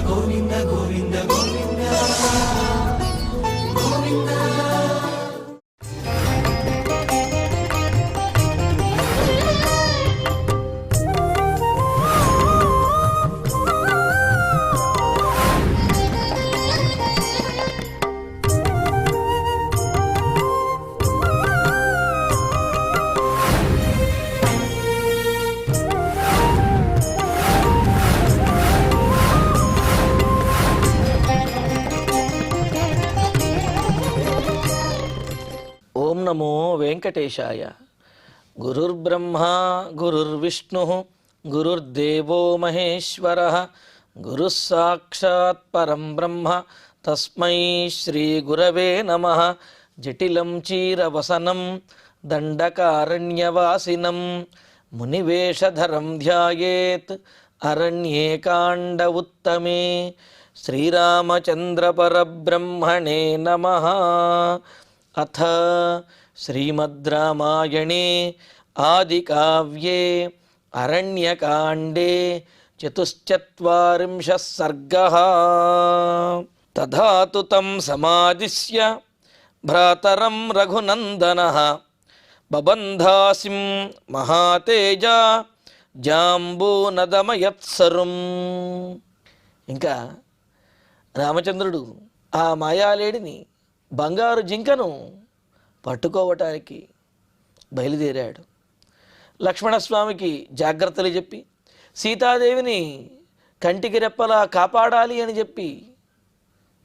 గోవింద గోవింద గోవింద గోవింద. ఓం నమో వెంకటేశాయ. గురుర్బ్రహ్మా గురుర్విష్ణు గురుర్దేవో మహేశ్వర గురుః సాక్షాత్ పరం బ్రహ్మ తస్మై శ్రీ గురవే నమః. జటిలం చీరవసనం దండకారణ్యవాసినం మునివేషధరం ధ్యాయేత్ అరణ్యేకాండ ఉత్తమే. శ్రీరామచంద్ర పరబ్రహ్మణే నమః. అథ శ్రీమద్ రామాయణే ఆదికావ్యే అరణ్యకాండే చతుశ్చత్వారింశః సర్గః. తథా తు తం సమాదిశ్య భ్రాతరం రఘునందనః బబంధాసిం మహాతేజా జాంబూనదమయత్సరుం. ఇంకా రామచంద్రుడు ఆ మాయాలేడిని బంగారు జింకను పట్టుకోవటానికి బయలుదేరాడు. లక్ష్మణస్వామికి జాగ్రత్తలు చెప్పి సీతాదేవిని కంటికి రెప్పలా కాపాడాలి అని చెప్పి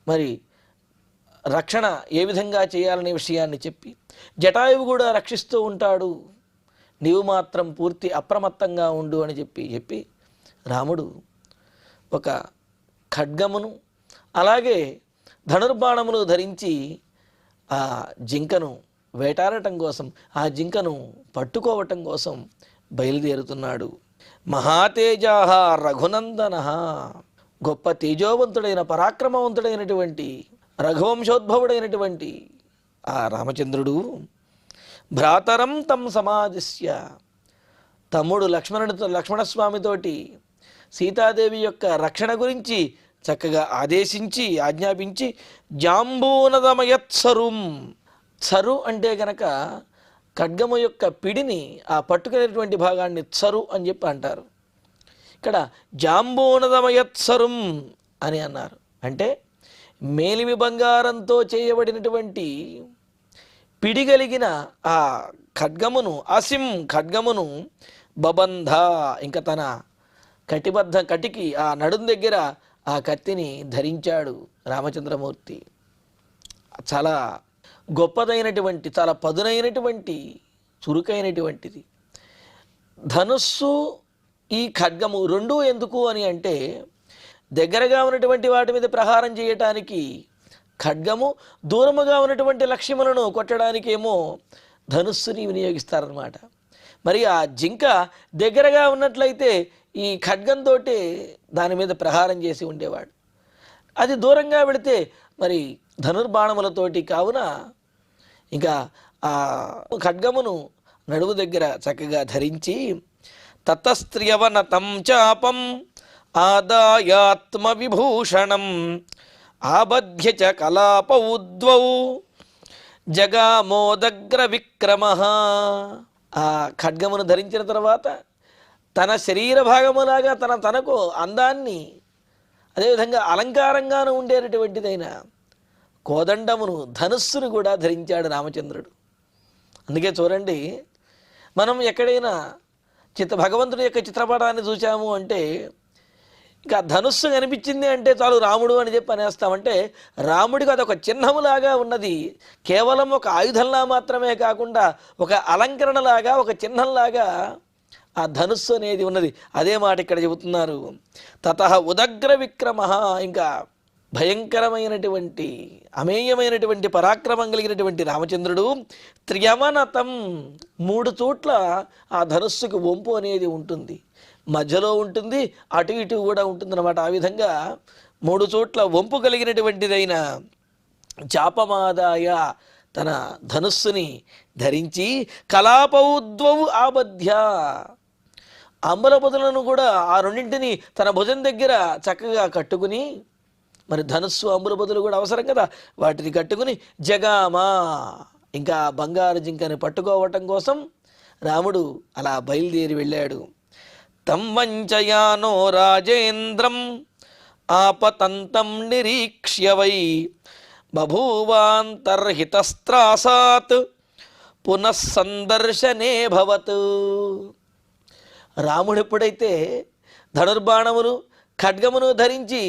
మరి రక్షణ ఏ విధంగా చేయాలనే విషయాన్ని చెప్పి జటాయువు కూడా రక్షిస్తూ ఉంటాడు, నీవు మాత్రం పూర్తి అప్రమత్తంగా ఉండు అని చెప్పి రాముడు ఒక ఖడ్గమును అలాగే ధనుర్బాణములు ధరించి ఆ జింకను వేటాడటం కోసం, ఆ జింకను పట్టుకోవటం కోసం బయలుదేరుతున్నాడు. మహాతేజాహ రఘునందన, గొప్ప తేజోవంతుడైన పరాక్రమవంతుడైనటువంటి రఘువంశోద్భవుడైనటువంటి ఆ రామచంద్రుడు భ్రాతరం తం సమాదిశ్య, తమ్ముడు లక్ష్మణస్వామితోటి సీతాదేవి యొక్క రక్షణ గురించి చక్కగా ఆదేశించి ఆజ్ఞాపించి జాంబూనదమయత్సరుం. చరు అంటే గనక ఖడ్గము యొక్క పిడిని ఆ పట్టుకునేటువంటి భాగాన్ని చరు అని చెప్పి అంటారు. ఇక్కడ జాంబూనదమయత్సరుం అని అన్నారు. అంటే మేలిమి బంగారంతో చేయబడినటువంటి పిడి కలిగిన ఆ ఖడ్గమును, అసిం ఖడ్గమును బబంధ, ఇంకా తన కటికి ఆ నడుం దగ్గర ఆ కత్తిని ధరించాడు రామచంద్రమూర్తి. చాలా గొప్పదైనటువంటి, చాలా పదునైనటువంటి, చురుకైనటువంటిది. ధనుస్సు ఈ ఖడ్గము రెండూ ఎందుకు అని అంటే దగ్గరగా ఉన్నటువంటి వాటి మీద ప్రహారం చేయటానికి ఖడ్గము, దూరముగా ఉన్నటువంటి లక్ష్యములను కొట్టడానికేమో ధనుస్సుని వినియోగిస్తారన్నమాట. మరి ఆ జింక దగ్గరగా ఉన్నట్లయితే ఈ ఖడ్గంతో దాని మీద ప్రహారం చేసి ఉండేవాడు. అది దూరంగా పెడితే మరి ధనుర్బాణములతోటి, కావున ఇంకా ఆ ఖడ్గమును నడుము దగ్గర చక్కగా ధరించి తతస్త్రియవనతం చాపం ఆదాయాత్మ విభూషణం ఆబధ్య చ కలాపౌద్వౌ జగామోదగ్ర విక్రమ. ఆ ఖడ్గమును ధరించిన తర్వాత తన శరీర భాగములాగా తనకు అందాన్ని, అదేవిధంగా అలంకారంగాను ఉండేటటువంటిదైన కోదండమును, ధనుస్సును కూడా ధరించాడు రామచంద్రుడు. అందుకే చూడండి, మనం ఎక్కడైనా భగవంతుడి యొక్క చిత్రపటాన్ని చూసాము అంటే ఇంకా ధనుస్సు కనిపించింది అంటే చాలు రాముడు అని చెప్పి అనేస్తామంటే రాముడికి అదొక చిహ్నములాగా ఉన్నది. కేవలం ఒక ఆయుధంలా మాత్రమే కాకుండా ఒక అలంకరణలాగా, ఒక చిహ్నంలాగా ఆ ధనుస్సు అనేది ఉన్నది. అదే మాట ఇక్కడ చెబుతున్నారు. తతః ఉదగ్ర విక్రమ, ఇంకా భయంకరమైనటువంటి, అమేయమైనటువంటి పరాక్రమం కలిగినటువంటి రామచంద్రుడు త్రియవనతం, 3 చోట్ల ఆ ధనుస్సుకు వంపు అనేది ఉంటుంది, మధ్యలో ఉంటుంది, అటు ఇటు కూడా ఉంటుందన్నమాట. ఆ విధంగా 3 చోట్ల వంపు కలిగినటువంటిదైన చాపమాదాయ తన ధనుస్సుని ధరించి కలాపౌద్వవు ఆబధ్య, అంబలపదులను కూడా ఆ రెండింటిని తన భుజం దగ్గర చక్కగా కట్టుకుని, మరి ధనుస్సు అంబులపదులు కూడా అవసరం కదా, వాటిని కట్టుకుని జగామా, ఇంకా బంగారు జింకని పట్టుకోవటం కోసం రాముడు అలా బయలుదేరి వెళ్ళాడు. తం వంచయానో రాజేంద్రం ఆపతంతం నిరీక్ష్య వై బభూవాంతర్హితస్త్రాసాత్ పునఃసందర్శనే భవత్. రాముడు ఎప్పుడైతే ధనుర్బాణమును ఖడ్గమును ధరించి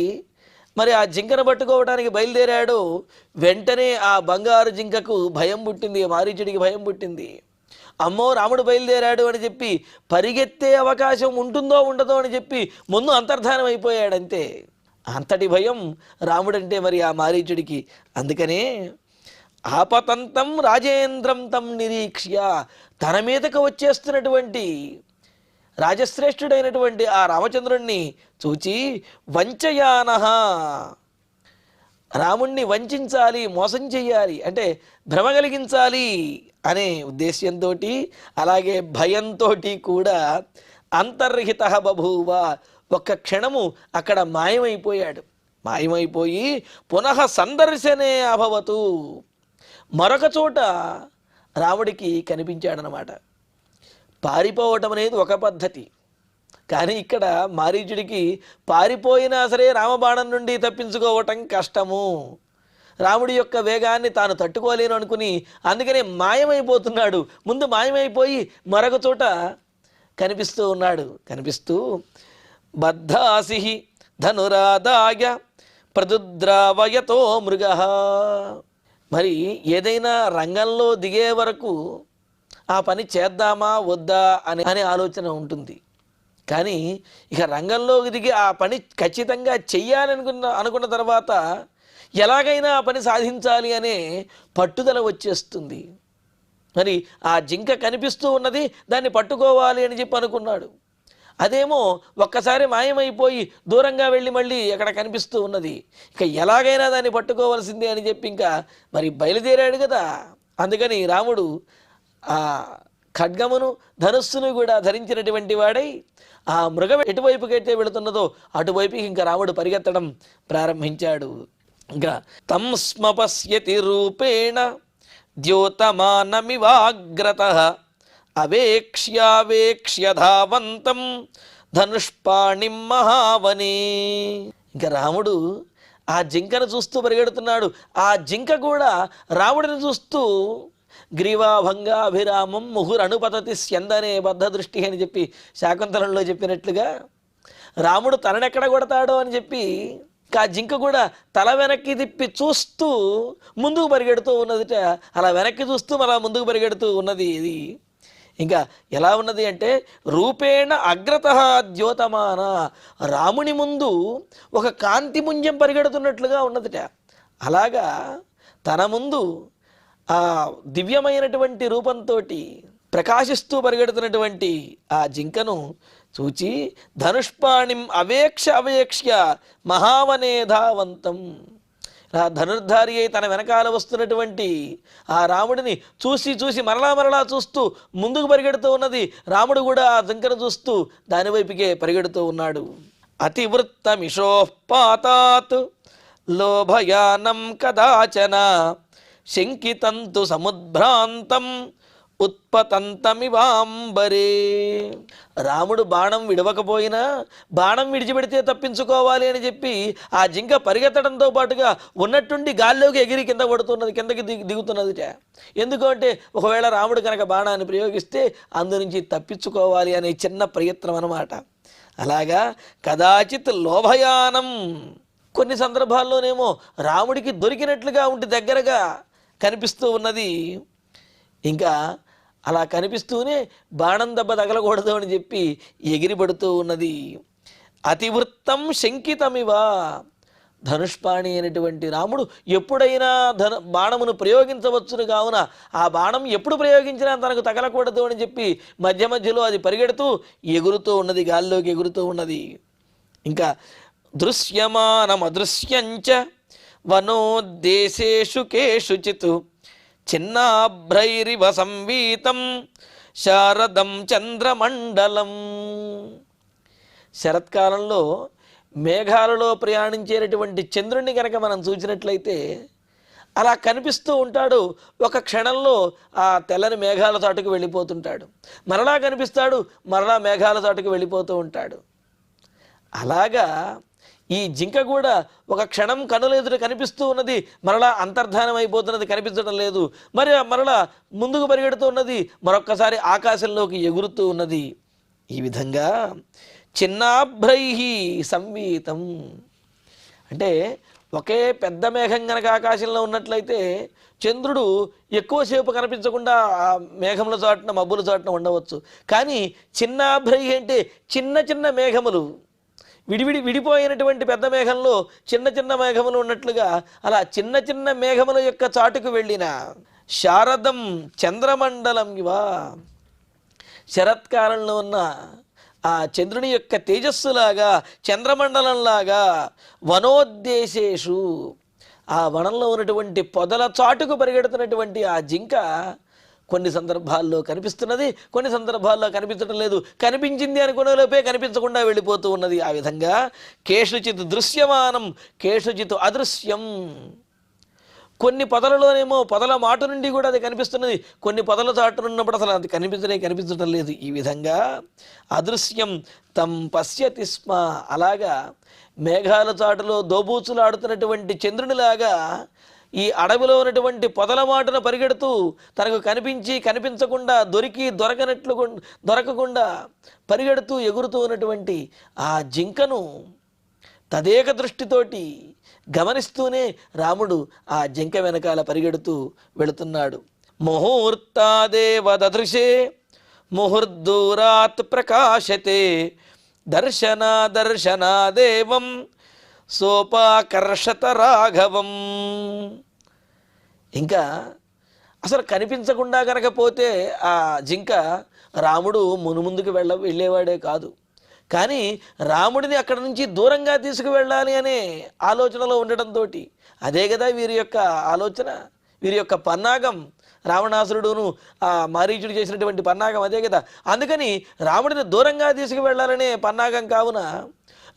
మరి ఆ జింకను పట్టుకోవడానికి బయలుదేరాడో వెంటనే ఆ బంగారు జింకకు భయం పుట్టింది, మారీచుడికి భయం పుట్టింది. అమ్మో రాముడు బయలుదేరాడు అని చెప్పి పరిగెత్తే అవకాశం ఉంటుందో ఉండదో అని చెప్పి ముందు అంతర్ధానం అయిపోయాడంతే. అంతటి భయం రాముడంటే మరి ఆ మారీచుడికి. అందుకనే ఆపతంతం రాజేంద్రం తం నిరీక్ష్య, తన మీదకు వచ్చేస్తున్నటువంటి రాజశ్రేష్ఠుడైనటువంటి ఆ రామచంద్రుణ్ణి చూచి వంచయానః, రాముణ్ణి వంచాలి, మోసం చెయ్యాలి, అంటే భ్రమ కలిగించాలి అనే ఉద్దేశ్యంతో, అలాగే భయంతో కూడా అంతర్హిత బభూవ, ఒక్క క్షణము అక్కడ మాయమైపోయాడు. మాయమైపోయి పునః సందర్శనే అభవతు, మరొక చోట రాముడికి కనిపించాడనమాట. పారిపోవటం అనేది ఒక పద్ధతి, కానీ ఇక్కడ మారీచుడికి పారిపోయినా సరే రామబాణం నుండి తప్పించుకోవటం కష్టము. రాముడి యొక్క వేగాన్ని తాను తట్టుకోలేను అనుకుని అందుకనే మాయమైపోతున్నాడు. ముందు మాయమైపోయి మరొక చోట కనిపిస్తూ ఉన్నాడు. కనిపిస్తూ బద్ధాసి ధనురాదాయ ప్రదుద్రావయతో మృగ, మరి ఏదైనా రంగంలో దిగే వరకు ఆ పని చేద్దామా వద్దా అనే ఆలోచన ఉంటుంది. కానీ ఇక రంగంలోకి దిగి ఆ పని ఖచ్చితంగా చెయ్యాలనుకున్న తర్వాత ఎలాగైనా ఆ పని సాధించాలి అనే పట్టుదల వచ్చేస్తుంది. మరి ఆ జింక కనిపిస్తూ ఉన్నది, దాన్ని పట్టుకోవాలి అని చెప్పి అనుకున్నాడు. అదేమో ఒక్కసారి మాయమైపోయి దూరంగా వెళ్ళి మళ్ళీ అక్కడ కనిపిస్తూ ఉన్నది. ఇక ఎలాగైనా దాన్ని పట్టుకోవాల్సిందే అని చెప్పి ఇంకా మరి బయలుదేరాడు కదా. అందుకని రాముడు ఆ ఖడ్గమును ధనుస్సును కూడా ధరించినటువంటి వాడై ఆ మృగం ఎటువైపుకైతే వెళుతున్నదో అటువైపుకి ఇంకా రాముడు పరిగెత్తడం ప్రారంభించాడు. ఇంకా తం స్మ పశ్యతి రూపేణ ద్యోతమానమివాగ్రతః అవేక్ష్యావేక్ష్య ధావంతం ధనుష్పాణిం మహావనే. ఇంకా రాముడు ఆ జింకను చూస్తూ పరిగెడుతున్నాడు. ఆ జింక కూడా రాముడిని చూస్తూ గ్రీవాభంగాభిరామం ముహురనుపతతి స్యందనే బద్ధ దృష్టి అని చెప్పి శాకుంతలంలో చెప్పినట్లుగా రాముడు తననెక్కడ కొడతాడో అని చెప్పి ఆ జింక కూడా తల వెనక్కి తిప్పి చూస్తూ ముందుకు పరిగెడుతూ ఉన్నదిట. అలా వెనక్కి చూస్తూ అలా ముందుకు పరిగెడుతూ ఉన్నది. ఇది ఇంకా ఎలా ఉన్నది అంటే రూపేణ అగ్రతః ద్యోతమాన, రాముని ముందు ఒక కాంతిపుంజం పరిగెడుతున్నట్లుగా ఉన్నదిట. అలాగా తన ముందు ఆ దివ్యమైనటువంటి రూపంతో ప్రకాశిస్తూ పరిగెడుతున్నటువంటి ఆ జింకను చూచి ధనుష్పాణిం అవేక్ష్య మహావనేధావంతం, ధనుర్ధారి అయి తన వెనకాల వస్తున్నటువంటి ఆ రాముడిని చూసి మరలా చూస్తూ ముందుకు పరిగెడుతూ ఉన్నది. రాముడు కూడా ఆ జింకను చూస్తూ దానివైపుకే పరిగెడుతూ ఉన్నాడు. అతివృత్తమిషోపాతాత్ లోభయానం కదాచన శంకితంతు సముద్భ్రాంతం ఉత్పతంతమివాంబరే. రాముడు బాణం విడవకపోయినా బాణం విడిచిపెడితే తప్పించుకోవాలి అని చెప్పి ఆ జింక పరిగెత్తడంతో పాటుగా ఉన్నట్టుండి గాల్లోకి ఎగిరి కింద పడుతున్నది, కిందకి దిగుతున్నదిట. ఎందుకంటే ఒకవేళ రాముడు కనుక బాణాన్ని ప్రయోగిస్తే అందు నుంచి తప్పించుకోవాలి అనే చిన్న ప్రయత్నం అన్నమాట. అలాగా కదాచిత్ లోభయానం, కొన్ని సందర్భాల్లోనేమో రాముడికి దొరికినట్లుగా ఉండి దగ్గరగా కనిపిస్తూ ఉన్నది. ఇంకా అలా కనిపిస్తూనే బాణం దెబ్బ తగలకూడదు అని చెప్పి ఎగిరిపడుతూ ఉన్నది. అతివృత్తం శంకితమివ, ధనుష్పాణి అయినటువంటి రాముడు ఎప్పుడైనా బాణమును ప్రయోగించవచ్చును కావున ఆ బాణం ఎప్పుడు ప్రయోగించినా తనకు తగలకూడదు అని చెప్పి మధ్య మధ్యలో అది పరిగెడుతూ ఎగురుతూ ఉన్నది, గాల్లోకి ఎగురుతూ ఉన్నది. ఇంకా దృశ్యమానమదృశ్యంచ వనోద్దేశేషు కేషుచిత్ చిన్నాభ్రైరివ సంవీతం శారదం చంద్రమండలం. శరత్కాలంలో మేఘాలలో ప్రయాణించేటటువంటి చంద్రుణ్ణి కనుక మనం చూసినట్లయితే అలా కనిపిస్తూ ఉంటాడు. ఒక క్షణంలో ఆ తెల్లని మేఘాల చాటుకు వెళ్ళిపోతుంటాడు, మరలా కనిపిస్తాడు, మరలా మేఘాల చాటుకు వెళ్ళిపోతూ ఉంటాడు. అలాగా ఈ జింక కూడా ఒక క్షణం కనుల ఎదుట కనిపిస్తూ ఉన్నది, మరలా అంతర్ధానం అయిపోతున్నది, కనిపించడం లేదు. మరలా ముందుకు పరిగెడుతూ ఉన్నది, మరొక్కసారి ఆకాశంలోకి ఎగురుతూ ఉన్నది. ఈ విధంగా చిన్నాభ్రైహి సంవీతం అంటే ఒకే పెద్ద మేఘం కనుక ఆకాశంలో ఉన్నట్లయితే చంద్రుడు ఎక్కువసేపు కనిపించకుండా ఆ మేఘముల చాటున మబ్బుల చాటున ఉండవచ్చు. కానీ చిన్నాభ్రైహి అంటే చిన్న చిన్న మేఘములు, విడిపోయినటువంటి పెద్ద మేఘంలో చిన్న చిన్న మేఘములు ఉన్నట్లుగా అలా చిన్న చిన్న మేఘముల యొక్క చాటుకు వెళ్ళిన శారదం చంద్రమండలం ఇవా శరత్కాలంలో ఉన్న ఆ చంద్రుని యొక్క తేజస్సులాగా చంద్రమండలంలాగా వనోద్దేశేషు ఆ వనంలో ఉన్నటువంటి పొదల చాటుకు పరిగెడుతున్నటువంటి ఆ జింక కొన్ని సందర్భాల్లో కనిపిస్తున్నది, కొన్ని సందర్భాల్లో కనిపించడం లేదు. కనిపించింది అనుకునేలోపే కనిపించకుండా వెళ్ళిపోతూ ఉన్నది. ఆ విధంగా కేషుచిత్ దృశ్యమానం కేషుచిత్ అదృశ్యం. కొన్ని పొదలలోనేమో పొదల మాటు నుండి కూడా అది కనిపిస్తున్నది, కొన్ని పొదల చాటునున్నప్పుడు అసలు అది కనిపించడం లేదు. ఈ విధంగా అదృశ్యం తం పశ్యతి స్మ. అలాగా మేఘాల చాటులో దోబూచులాడుతున్నటువంటి చంద్రునిలాగా ఈ అడవిలో ఉన్నటువంటి పొదల మాటున పరిగెడుతూ తనకు కనిపించి కనిపించకుండా దొరకకుండా పరిగెడుతూ ఎగురుతూ ఉన్నటువంటి ఆ జింకను తదేక దృష్టితోటి గమనిస్తూనే రాముడు ఆ జింక వెనకాల పరిగెడుతూ వెళుతున్నాడు. ముహూర్తాదేవ దదృశే ముహుర్దూరాత్ ప్రకాశతే దర్శనాదేవం సోపాకర్షత రాఘవం. ఇంకా అసలు కనిపించకుండా కనుకపోతే ఆ జింక రాముడు మునుముందుకు వెళ్ళేవాడే కాదు. కానీ రాముడిని అక్కడి నుంచి దూరంగా తీసుకువెళ్ళాలి అనే ఆలోచనలో ఉండటంతో, అదే కదా వీరి యొక్క ఆలోచన, వీరి యొక్క పన్నాగం. రావణాసురుడును ఆ మారీచుడు చేసినటువంటి పన్నాగం అదే కదా. అందుకని రాముడిని దూరంగా తీసుకువెళ్ళాలనే పన్నాగం కావున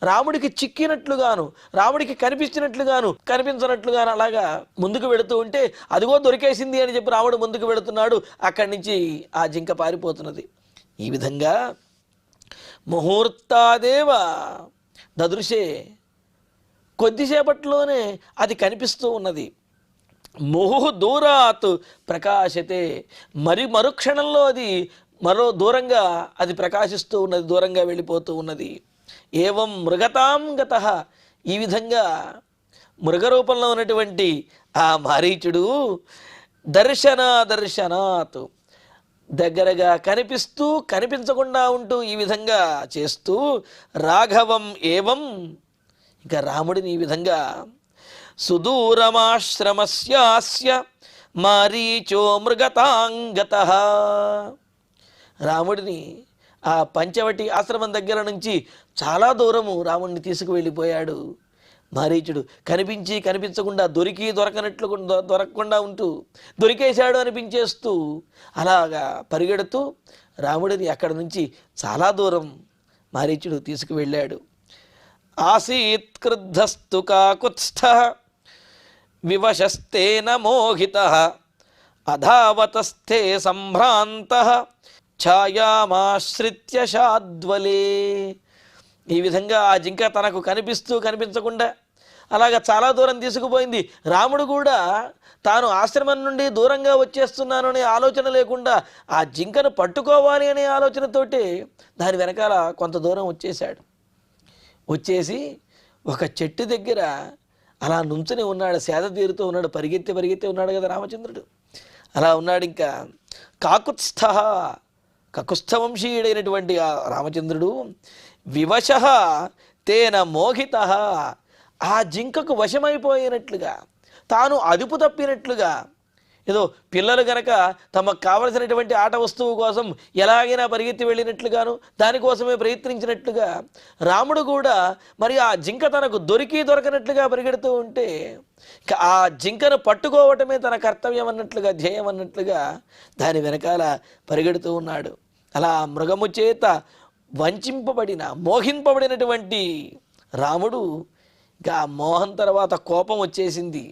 రాముడికి చిక్కినట్లుగాను, రాముడికి కనిపించినట్లుగాను, కనిపించినట్లుగాను అలాగా ముందుకు వెళుతూ ఉంటే అదిగో దొరికేసింది అని చెప్పి రాముడు ముందుకు వెళుతున్నాడు. అక్కడి నుంచి ఆ జింక పారిపోతున్నది. ఈ విధంగా ముహూర్తాదేవ దదృశే కొద్దిసేపట్లోనే అది కనిపిస్తూ ఉన్నది. ముహు దూరాత్ ప్రకాశతే మరుక్షణంలో అది దూరంగా అది ప్రకాశిస్తూ ఉన్నది, దూరంగా వెళ్ళిపోతూ ఉన్నది. ఏవం మృగతాం గతః ఈ విధంగా మృగరూపంలో ఉన్నటువంటి ఆ మారీచుడు దర్శనాత్ దగ్గరగా కనిపిస్తూ కనిపించకుండా ఉంటూ ఈ విధంగా చేస్తూ రాఘవం ఏవం ఇక రాముడిని ఈ విధంగా సుదూరమాశ్రమస్యాస్య మారీచో మృగతాంగతః రాముడిని ఆ పంచవటి ఆశ్రమం దగ్గర నుంచి చాలా దూరము రాముడిని తీసుకువెళ్ళిపోయాడు మారీచుడు. కనిపించకుండా దొరకకుండా ఉంటూ దొరికేశాడు అనిపించేస్తూ అలాగా పరిగెడుతూ రాముడిని అక్కడి నుంచి చాలా దూరం మారీచుడు తీసుకువెళ్ళాడు. ఆసీత్ క్రుద్ధస్తు కాకుత్స్థః వివశస్తేన మోహితః అధావతస్థే సంభ్రాంతః ఛాయామాశ్రిత్య శాద్వలే. ఈ విధంగా ఆ జింక తనకు కనిపించకుండా అలాగా చాలా దూరం తీసుకుపోయింది. రాముడు కూడా తాను ఆశ్రమం నుండి దూరంగా వచ్చేస్తున్నాను అనే ఆలోచన లేకుండా ఆ జింకను పట్టుకోవాలి అనే ఆలోచనతోటి దాని వెనకాల కొంత దూరం వచ్చేసి ఒక చెట్టు దగ్గర అలా నుంచుని ఉన్నాడు, సేద తీరుతూ ఉన్నాడు, పరిగెత్తి ఉన్నాడు కదా రామచంద్రుడు. అలా ఉన్నాడు. ఇంకా కకుస్థవంశీయుడైనటువంటి ఆ రామచంద్రుడు వివశః తేన మోహితః ఆ జింకకు వశమైపోయినట్లుగా, తాను అదుపు తప్పినట్లుగా, ఏదో పిల్లలు గనక తమకు కావలసినటువంటి ఆట వస్తువు కోసం ఎలాగైనా పరిగెత్తి వెళ్ళినట్లుగాను దానికోసమే ప్రయత్నించినట్లుగా రాముడు కూడా మరి ఆ జింక తనకు దొరకనట్లుగా పరిగెడుతూ ఉంటే ఆ జింకను పట్టుకోవటమే తన కర్తవ్యం అన్నట్లుగా, ధ్యేయం అన్నట్లుగా దాని వెనకాల పరిగెడుతూ ఉన్నాడు. అలా మృగము చేత వంచింపబడిన మోహింపబడినటువంటి రాముడు ఇంకా ఆ మోహం తర్వాత కోపం వచ్చేసింది.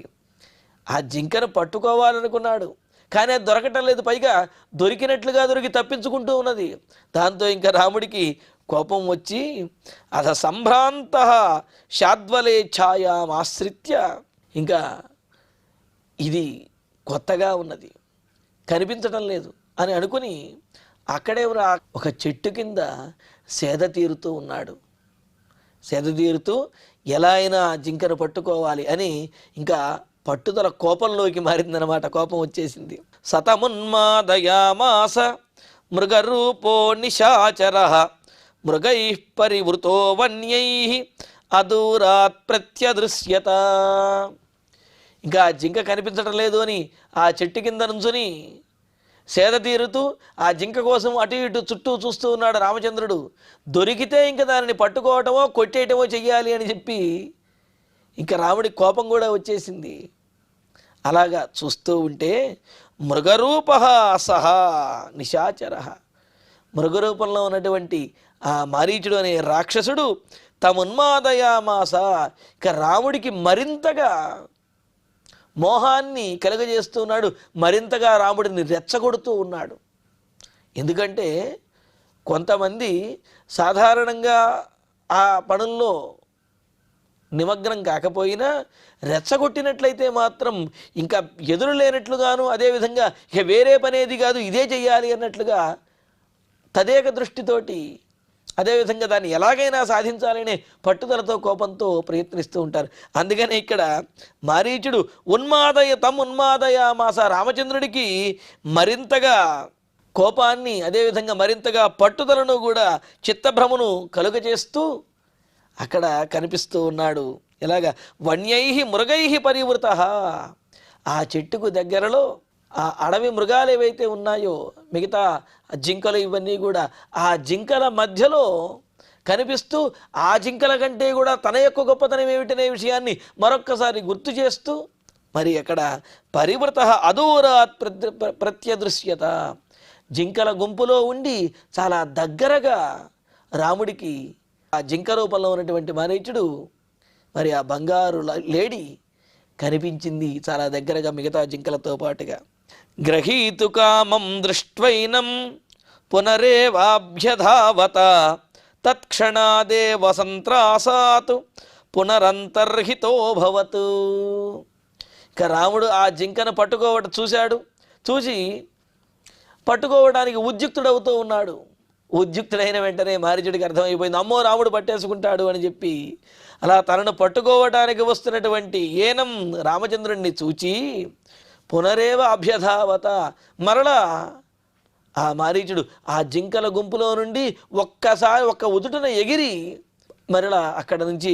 ఆ జింకను పట్టుకోవాలనుకున్నాడు, కానీ అది దొరకటం లేదు. పైగా దొరికినట్లుగా దొరికి తప్పించుకుంటూ ఉన్నది. దాంతో ఇంకా రాముడికి కోపం వచ్చి అథ సంభ్రాంత శాద్వలే ఛాయామాశ్రిత్య, ఇంకా ఇది కొత్తగా ఉన్నది, కనిపించటం లేదు అని అనుకుని అక్కడే ఒక చెట్టు కింద సేద తీరుతూ ఉన్నాడు. సేద తీరుతూ ఎలా అయినా జింకను పట్టుకోవాలి అని ఇంకా పట్టుదల కోపంలోకి మారిందనమాట. కోపం వచ్చేసింది. సతమున్మాదయామాస మృగరూపో నిశాచర మృగై పరివృతో వన్యై అదూరాత్ ప్రత్యదృశ్యత. ఇంకా జింక కనిపించడం లేదు అని ఆ చెట్టు కింద నుంచుని సేద తీరుతూ ఆ జింక కోసం అటు ఇటు చుట్టూ చూస్తూ ఉన్నాడు రామచంద్రుడు. దొరికితే ఇంకా దానిని పట్టుకోవటమో కొట్టేయటమో చెయ్యాలి అని చెప్పి ఇంకా రాముడి కోపం కూడా వచ్చేసింది. అలాగా చూస్తూ ఉంటే మృగరూప సహ నిశాచర, మృగరూపంలో ఉన్నటువంటి ఆ మారీచుడు అనే రాక్షసుడు తమున్మాదయామాస, ఇక రాముడికి మరింతగా మోహాన్ని కలుగజేస్తున్నాడు, మరింతగా రాముడిని రెచ్చగొడుతూ ఉన్నాడు. ఎందుకంటే కొంతమంది సాధారణంగా ఆ పనుల్లో నిమగ్నం కాకపోయినా రెచ్చగొట్టినట్లయితే మాత్రం ఇంకా ఎదురు లేనట్లుగాను, అదేవిధంగా ఇక వేరే పనేది కాదు ఇదే చెయ్యాలి అన్నట్లుగా తదేక దృష్టితోటి, అదేవిధంగా దాన్ని ఎలాగైనా సాధించాలనే పట్టుదలతో కోపంతో ప్రయత్నిస్తూ ఉంటారు. అందుకనే ఇక్కడ మారీచుడు ఉన్మాదయామాస, రామచంద్రుడికి మరింతగా కోపాన్ని, అదేవిధంగా మరింతగా పట్టుదలను కూడా చిత్తభ్రమను కలుగజేస్తూ అక్కడ కనిపిస్తూ ఉన్నాడు. ఎలాగా వన్యై మృగై పరివృత, ఆ చెట్టుకు దగ్గరలో ఆ అడవి మృగాలు ఏవైతే ఉన్నాయో, మిగతా జింకలు ఇవన్నీ కూడా ఆ జింకల మధ్యలో కనిపిస్తూ, ఆ జింకల కంటే కూడా తన యొక్క గొప్పతనం ఏమిటనే విషయాన్ని మరొక్కసారి గుర్తు చేస్తూ, మరి అక్కడ పరివృత అదూరాత్ ప్రత్యదృశ్యత, జింకల గుంపులో ఉండి చాలా దగ్గరగా రాముడికి ఆ జింక రూపంలో ఉన్నటువంటి మారీచుడు, మరి ఆ బంగారు లేడి కనిపించింది చాలా దగ్గరగా మిగతా జింకలతో పాటుగా. గ్రహీతు కామం దృష్ట్వైనం పునరేవాభ్యధావత తత్క్షణాదేవ సంత్రాసాత్ పునరంతర్హితోభవత్. ఇక రాముడు ఆ జింకను చూశాడు. చూసి పట్టుకోవడానికి ఉద్యుక్తుడవుతూ ఉన్నాడు. ఉద్యుక్తుడైన వెంటనే మారీచుడికి అర్థమైపోయింది, అమ్మో రాముడు పట్టేసుకుంటాడు అని చెప్పి అలా తనను పట్టుకోవడానికి వస్తున్నటువంటి ఏనం రామచంద్రుణ్ణి చూచి పునరేవ అభ్యధావత, మరలా ఆ మారీచుడు ఆ జింకల గుంపులో నుండి ఒక్కసారి ఒక్క ఉదుటన ఎగిరి మరలా అక్కడ నుంచి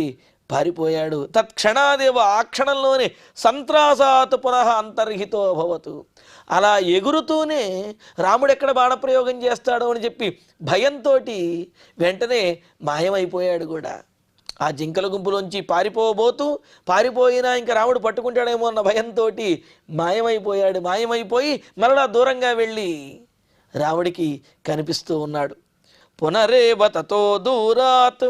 పారిపోయాడు. తత్క్షణాదేవ, ఆ క్షణంలోనే సంత్రాసాత్ పునః అంతర్హితో అభవతు, అలా ఎగురుతూనే రాముడు ఎక్కడ బాణప్రయోగం చేస్తాడో అని చెప్పి భయంతో వెంటనే మాయమైపోయాడు కూడా. ఆ జింకల గుంపులోంచి పారిపోయినా ఇంకా రాముడు పట్టుకుంటాడేమో అన్న భయంతో మాయమైపోయాడు. మాయమైపోయి మరలా దూరంగా వెళ్ళి రాముడికి కనిపిస్తూ ఉన్నాడు. పునరేవ తతో దూరాత్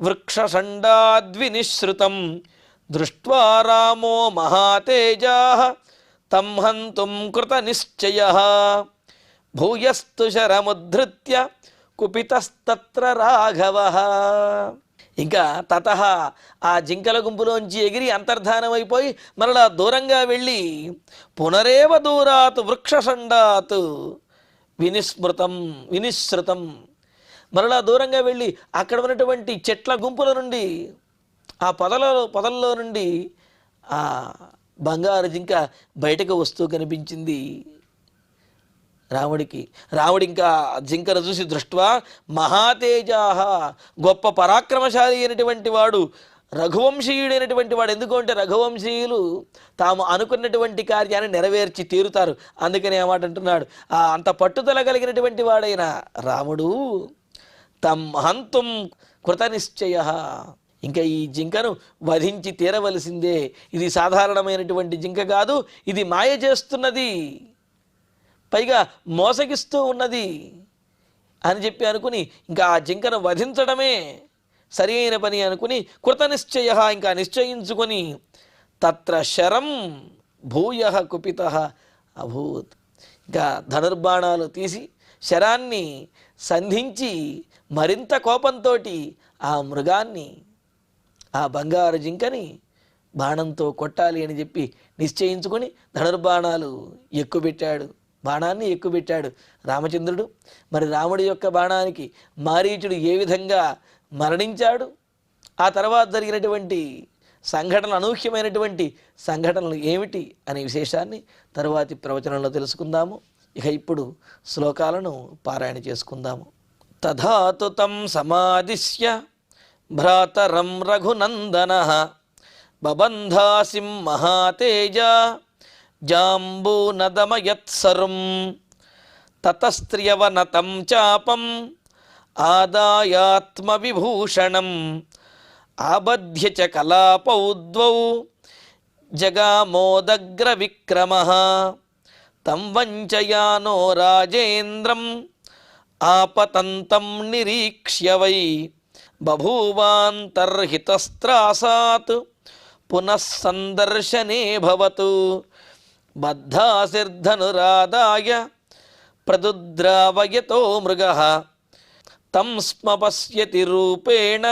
వృక్షషండాద్వినిశ్రుతం దృష్ట్వా రామో మహాతేజాః తం హంతుం కృత నిశ్చయః భూయస్తు శరముద్ధృత్య కుపితస్తత్ర రాఘవః. ఇంకా తతః ఆ జింకల గుంపులోంచి ఎగిరి అంతర్ధానమైపోయి మరలా దూరంగా వెళ్ళి పునరేవ దూరాత్ వృక్షషండాత్ వినిశ్రుతం, మరలా దూరంగా వెళ్ళి అక్కడ ఉన్నటువంటి చెట్ల గుంపుల నుండి, ఆ పొదల్లో నుండి ఆ బంగారు జింక బయటకు వస్తూ కనిపించింది రాముడికి. రాముడి ఇంకా జింకను చూసి దృష్ట్వా మహాతేజాః, గొప్ప పరాక్రమశాలి అయినటువంటి వాడు, రఘువంశీయుడైనటువంటి వాడు. ఎందుకంటే రఘువంశీయులు తాము అనుకున్నటువంటి కార్యాన్ని నెరవేర్చి తీరుతారు. అందుకని ఆ మాట అంటున్నాడు. అంత పట్టుదల కలిగినటువంటి వాడైన రాముడు తం హంతుం కృత నిశ్చయ, ఇంకా ఈ జింకను వధించి తీరవలసిందే. ఇది సాధారణమైనటువంటి జింక కాదు, ఇది మాయ చేస్తున్నది, పైగా మోసగిస్తూ ఉన్నది. అని చెప్పి అనుకుని ఇంకా ఆ జింకను వధించడమే సరి అయిన పని అనుకుని కృతనిశ్చయ ఇంకా నిశ్చయించుకొని తత్ర శరం భూయ కుపిత అభూత్. ఇంకా ధనుర్బాణాలు తీసి శరాన్ని సంధించి మరింత కోపంతో ఆ మృగాన్ని, ఆ బంగారు జింకని బాణంతో కొట్టాలి అని చెప్పి నిశ్చయించుకొని ధనుర్బాణాలు ఎక్కుపెట్టాడు, బాణాన్ని ఎక్కుపెట్టాడు రామచంద్రుడు. మరి రాముడి యొక్క బాణానికి మారీచుడు ఏ విధంగా మరణించాడు, ఆ తర్వాత జరిగినటువంటి సంఘటనలు, అనూహ్యమైనటువంటి సంఘటనలు ఏమిటి అనే విశేషాన్ని తరువాతి ప్రవచనంలో తెలుసుకుందాము. ఇక ఇప్పుడు శ్లోకాలను పారాయణ చేసుకుందాము. తథాతు తం సమాదిశ్య భ్రాతరం రఘునందనః బబంధాసిం మహాతేజ జాంబూనదమయత్సరుం తతస్త్రియవనతం చాపం ఆదాయాత్మవిభూషణం ఆబధ్య చ కలాపౌ ద్వౌ జగామోదగ్రవిక్రమః తం వంచయానో రాజేంద్రం ఆపతంతం నిరీక్ష్య వై బభూవాంతర్హితస్త్రాసాత్ పునః సందర్శనే భవతు బద్ధాసిర్ధనురాదాయ ప్రదుద్రావయతో మృగః తం స్మ పశ్యతి రూపేణ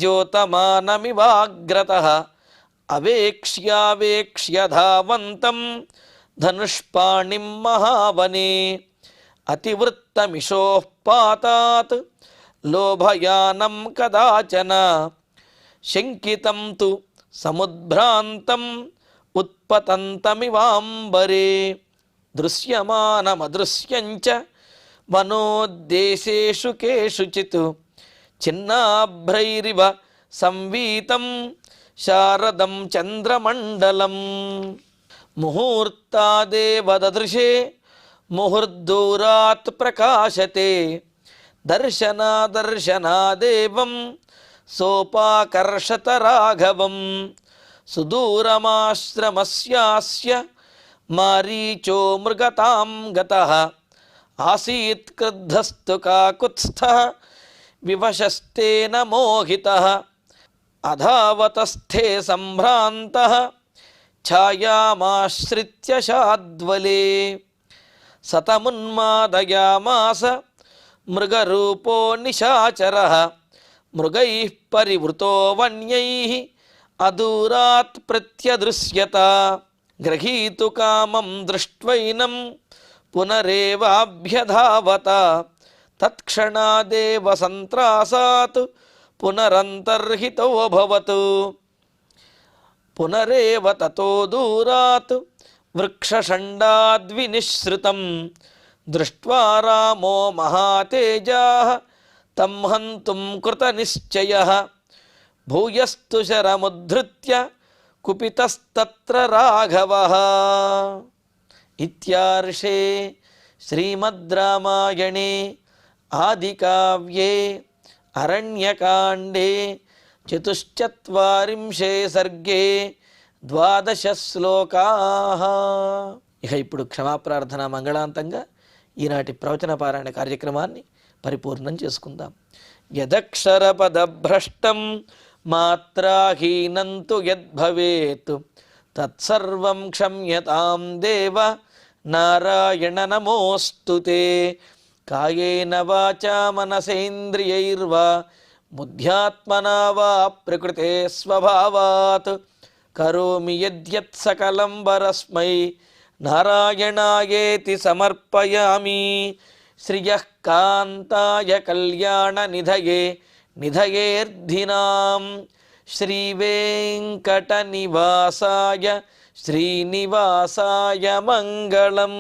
ద్యోతమానమివాగ్రతః అవేక్ష్యావేక్ష్య ధావంతం ధనుష్పాణిం మహావనే అతివృత్తమిషోః పాతాత్ లోభయానం కదాచన శంకితం తు సముద్భ్రాంతం ఉత్పతంతమివాంబరే దృశ్యమానమదృశ్యంచ వనోద్దేశేషు కేషుచిత్ చిన్నాభ్రైరివ సంవీతం శారదం చంద్రమండలం ముహూర్తాదేవ దదృశే ముహుర్దూరాత్ ప్రకాశతే దర్శనాదేవం సోపాకర్షత రాఘవం సుదూరమాశ్రమస్యాస్య మారీచో మృగతాం గతః ఆసీత్ క్రుద్ధస్తు కాకుత్స్థః వివశస్తేన మోహితః అధావతస్థే సంభ్రాంతః ఛాయామాశ్రిత్య శాద్వలే సతమున్మాదయామాస మృగరూపో నిశాచరః మృగైః పరివృతో వన్యైః అదూరాత్ ప్రత్యదృశ్యత గ్రహీతు కామం దృష్ట్వైనం పునరేవాభ్యధావత తత్క్షణాదేవ సంత్రాసాత్ పునరంతర్హితోऽభవత్ పునరేవ తతో దూరాత్ వృక్షషండాద్వినిశ్రుతం దృష్ట్వా రామో మహాతేజాః తం హంతుం కృతనిశ్చయః భూయస్తు శరముద్ధృత్య కుపితస్తత్ర రాఘవః. ఇత్యార్షే శ్రీమద్ రామాయణే ఆదికావ్యే అరణ్యకాండే చతుశ్చత్వారింశే సర్గే 12 శ్లోకాః. ఇక ఇప్పుడు క్షమాప్రార్థన మంగళాంతంగా ఈనాటి ప్రవచన పారాయణ కార్యక్రమాన్ని పరిపూర్ణం చేసుకుందాం. యదక్షరపదభ్రష్టం మాత్రాహీనం తు యద్భవేత్ తత్సర్వం క్షమ్యతాం దేవ నారాయణ నమోస్తుతే. కాయేన వాచా మనసేంద్రియైర్వా బుద్ధ్యాత్మనా వా ప్రకృతే స్వభావాత్ కరోమి యద్యత్ సకలం వరస్మై నారాయణాయేతి సమర్పయామి. శ్రియః కాంతాయ కళ్యాణ నిధయే నిధయేర్ధినాం శ్రీవేంకట నివాసాయ శ్రీనివాసాయ మంగళం.